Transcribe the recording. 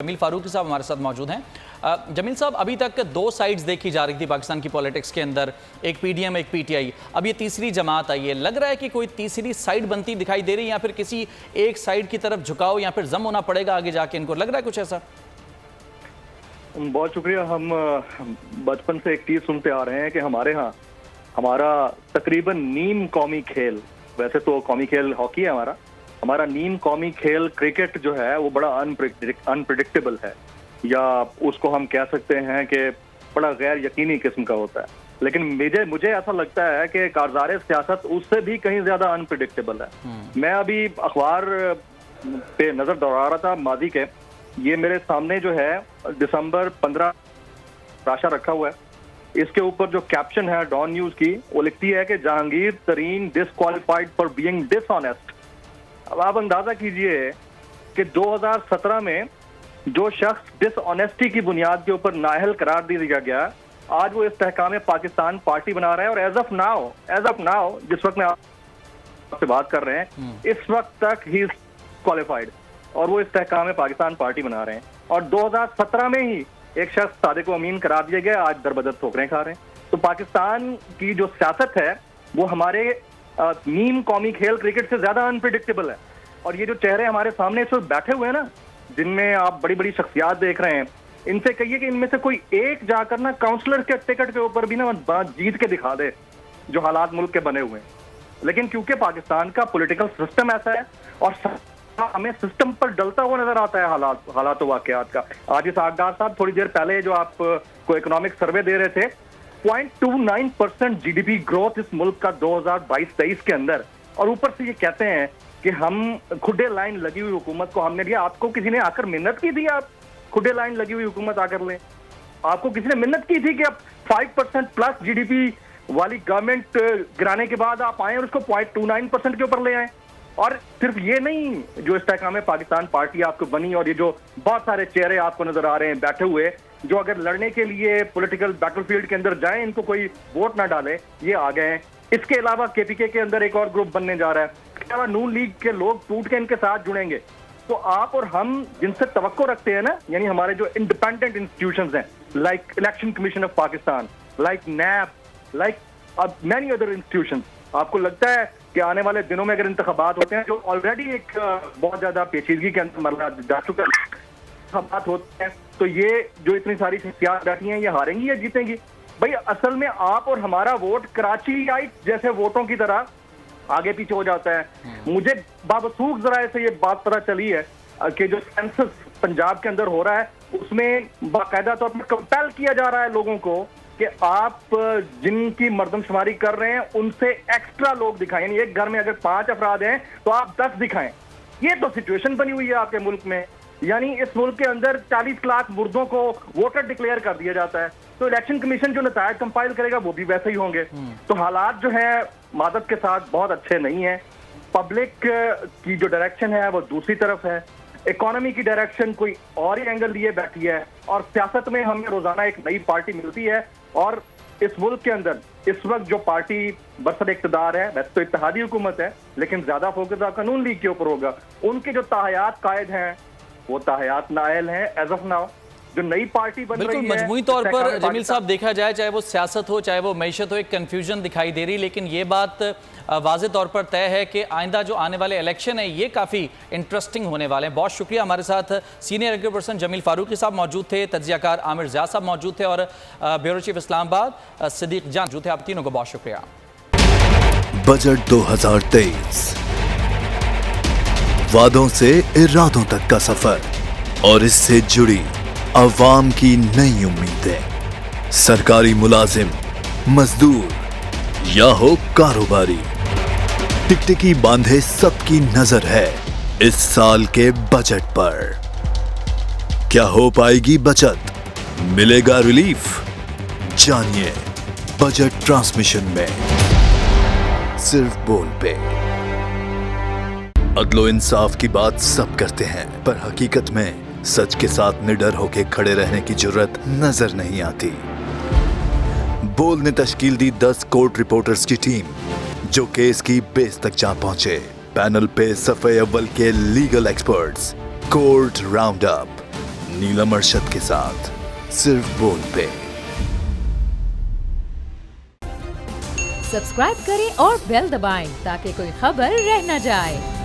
जमील फारूकी साहब हमारे साथ मौजूद हैं। जमील साहब, अभी तक दो साइड्स देखी जा रही थी पाकिस्तान की पॉलिटिक्स के अंदर, एक पीडीएम एक पीटीआई, अब ये तीसरी जमात आई है। लग रहा है कि कोई तीसरी साइड बनती दिखाई दे रही है या फिर किसी एक साइड की तरफ झुकाव या फिर जम होना पड़ेगा आगे जाके इनको, लग रहा है कुछ ऐसा? बहुत शुक्रिया। हम बचपन से एक चीज सुनते आ रहे हैं कि हमारे यहाँ हमारा तकरीबन नीम कौमी खेल, वैसे तो कौमी खेल हॉकी है हमारा नीम कौमी खेल क्रिकेट जो है वो बड़ा अनप्रिडिक्टेबल है, या उसको हम कह सकते हैं कि बड़ा गैर यकीनी किस्म का होता है। लेकिन मुझे ऐसा लगता है कि कारज़ार सियासत उससे भी कहीं ज्यादा अनप्रिडिक्टेबल है। मैं अभी अखबार पे नजर दौड़ा रहा था माजी के, ये मेरे सामने जो है दिसंबर 15 राशा रखा हुआ है। इसके ऊपर जो कैप्शन है डॉन न्यूज की, वो लिखती है कि जहांगीर तरीन डिसक्वालिफाइड फॉर बीइंग डिसऑनेस्ट। अब आप अंदाजा कीजिए कि 2017 में जो शख्स डिसऑनेस्टी की बुनियाद के ऊपर नाअहल करार दे दिया गया, आज वो इस्तेहकाम पाकिस्तान पार्टी बना रहा है। और एज ऑफ नाउ जिस वक्त मैं आपसे बात कर रहे हैं, इस वक्त तक ही इज क्वालिफाइड और वो इस्तेहकाम पाकिस्तान पार्टी बना रहे हैं। और 2017 में ही एक शख्स सादिक अमीन करार दिया गया, आज दरबदर ठोकरें खा रहे हैं। तो पाकिस्तान की जो सियासत है वो हमारे नीम कौमी खेल क्रिकेट से ज्यादा अनप्रिडिक्टेबल है। और ये जो चेहरे हमारे सामने इस वक्त बैठे हुए हैं ना, जिनमें आप बड़ी बड़ी शख्सियात देख रहे हैं, इनसे कहिए कि इनमें से कोई एक जाकर ना काउंसलर के टिकट के ऊपर भी ना बात जीत के दिखा दे जो हालात मुल्क के बने हुए हैं। लेकिन क्योंकि पाकिस्तान का पॉलिटिकल सिस्टम ऐसा है और हमें सिस्टम पर डलता हुआ नजर आता है हालात वाकयात का। आज इस आगदार साहब थोड़ी देर पहले जो आपको इकोनॉमिक सर्वे दे रहे थे, 0.29% जीडीपी ग्रोथ इस मुल्क का 2022-23 के अंदर, और ऊपर से ये कहते हैं कि हम खुडे लाइन लगी हुई हुकूमत को हमने लिया। आपको किसी ने आकर मिन्नत की थी आप खुडे लाइन लगी हुई हुकूमत आकर लें? आपको किसी ने मिन्नत की थी कि आप 5% प्लस जीडीपी वाली गवर्नमेंट गिराने के बाद आप आए और उसको 0.29% के ऊपर ले आए? और सिर्फ ये नहीं, जो इस्तेहकाम पाकिस्तान पार्टी आपको बनी और ये जो बहुत सारे चेहरे आपको नजर आ रहे हैं बैठे हुए, जो अगर लड़ने के लिए पॉलिटिकल बैटलफील्ड के अंदर जाएं, इनको कोई वोट ना डाले, ये आ गए हैं। इसके अलावा केपीके के अंदर एक और ग्रुप बनने जा रहा है। इसके अलावा नून लीग के लोग टूट के इनके साथ जुड़ेंगे। तो आप और हम जिनसे तवक्को रखते हैं ना, यानी हमारे जो इंडिपेंडेंट इंस्टीट्यूशंस हैं, like election commission of Pakistan, like nap, like many other institutions, आपको लगता है कि आने वाले दिनों में अगर इंतखाबात होते हैं, जो ऑलरेडी एक बहुत ज्यादा पेचीदगी के अंदर मरला जा चुका है, इंतखाबात होते हैं, तो ये जो इतनी सारी शख्सियात बैठी हैं, ये हारेंगी या जीतेंगी? भाई असल में आप और हमारा वोट कराचीआइट जैसे वोटों की तरह आगे पीछे हो जाता है। मुझे बावसूख जराए से ये बात पता चली है कि जो सेंसस पंजाब के अंदर हो रहा है, उसमें बाकायदा तौर पर कंपेल किया जा रहा है लोगों को कि आप जिनकी मर्दमशुमारी कर रहे हैं उनसे एक्स्ट्रा लोग दिखाएं। यानी एक घर में अगर 5 अफराद हैं तो आप 10 दिखाएं। ये तो सिचुएशन बनी हुई है आपके मुल्क में। यानी इस मुल्क के अंदर 40 लाख मुर्दों को वोटर डिक्लेयर कर दिया जाता है, तो इलेक्शन कमीशन जो नतायज कंपाइल करेगा वो भी वैसे ही होंगे। तो हालात जो है मादद के साथ बहुत अच्छे नहीं है। पब्लिक की जो डायरेक्शन है वो दूसरी तरफ है, इकोनॉमी की डायरेक्शन कोई और ही एंगल लिए बैठी है, और सियासत में हमें रोजाना एक नई पार्टी मिलती है। और इस मुल्क के अंदर इस वक्त जो पार्टी बरसर इक़्तिदार है, वैसे तो इत्तेहादी हुकूमत है, लेकिन ज्यादा फोकस आपका नून लीग के ऊपर होगा। उनके जो ताहयात कायद हैं वो ताहयात नाअहल हैं एज ऑफ नाउ। जो नई पार्टी बन रही है, बिल्कुल मजमूई तौर पर जमील साहब देखा जाए, चाहे वो सियासत हो चाहे वो मईशत हो, एक कन्फ्यूजन दिखाई दे रही। लेकिन ये बात वाज़े तौर पर तय है कि आइंदा जो आने वाले इलेक्शन है ये काफ़ी इंटरेस्टिंग होने वाले हैं। बहुत शुक्रिया। हमारे साथ senior agri person Jameel Farooqui साहब मौजूद थे, तज्जियाकार आमिर ज़िया साहब मौजूद थे, और ब्यूरो चीफ इस्लामाबाद सिद्दीक जान मौजूद थे। आप तीनों को बहुत शुक्रिया। बजट 2023, वादों से इरादों तक का सफर और इससे जुड़ी अवाम की नई उम्मीदें। सरकारी मुलाजिम, मजदूर या हो कारोबारी, टिकटिकी बांधे सबकी नजर है इस साल के बजट पर। क्या हो पाएगी बचत, मिलेगा रिलीफ? जानिए बजट ट्रांसमिशन में, सिर्फ बोल पे। अदलो इंसाफ की बात सब करते हैं, पर हकीकत में सच के साथ निडर होके खड़े रहने की जुर्रत नजर नहीं आती। बोल ने तश्कील दी 10 कोर्ट रिपोर्टर्स की टीम, जो केस की बेस तक जा पहुंचे। पैनल पे सफ़े अव्वल के legal experts, court round up, Neelam Arshad के साथ सिर्फ बोल पे। सब्सक्राइब करें और बेल दबाएं ताकि कोई खबर रह न जाए।